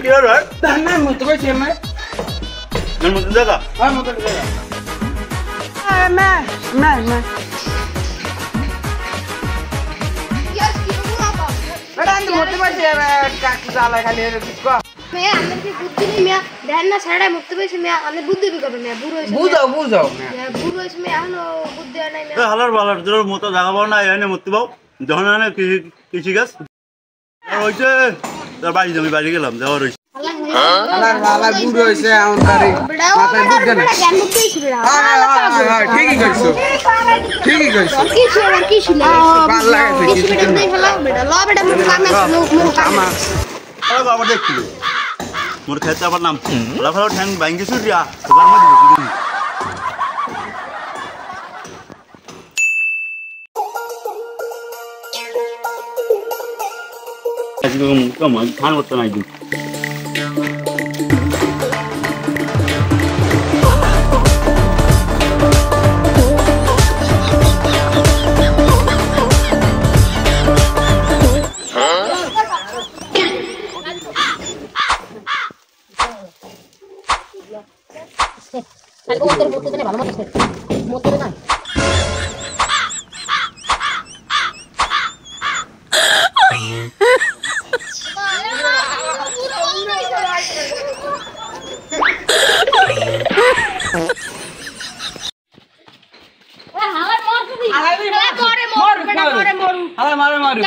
কি হলো না মতো কইছে মা এর মধ্যে জায়গা আর মতো জায়গা মা মা মা বেটা আমি মতো পাইছে কাকি চালা খালি কো মিয়া আমাদের কি বুদ্ধি নেই মিয়া ধ্যান না ছাড়াই মুক্ত পেয়েছে মিয়া আমাদের বুদ্ধি বি করবে মিয়া বুড়ো হইছে বুঝাও মিয়া বুড়ো হইছে মিয়া এখনো বুদ্ধি নাই মিয়া এ হালার বালার তোর মতো জায়গা পাও না এনে মরতে পাও যখন আনে কৃষি গাছ আর হইছে তোর বাড়ি জমি বাড়ি গেলাম যাওয়ার হইছে আলার বুড়ো হইছে এখন তারে মাথায় বুদ্ধি না জ্ঞান মুক্ত হইছে বেড়া ঠিকই কইছো কি ছিল ভালো লাগে কি ছিল দেই ফেলা বেটা ল বেটা মুখ কামে আমার আরে বাবা দেখছিল মোর খেতে আবার নাম ওলা ফেলা ঠ্যাং ভাঙ্গি সুরিয়া দোকান মধ্যে বসে দিন আজকে কম খান করতে নাই দিন আরে ও তোর মতো ভালো মতো মতো না মারে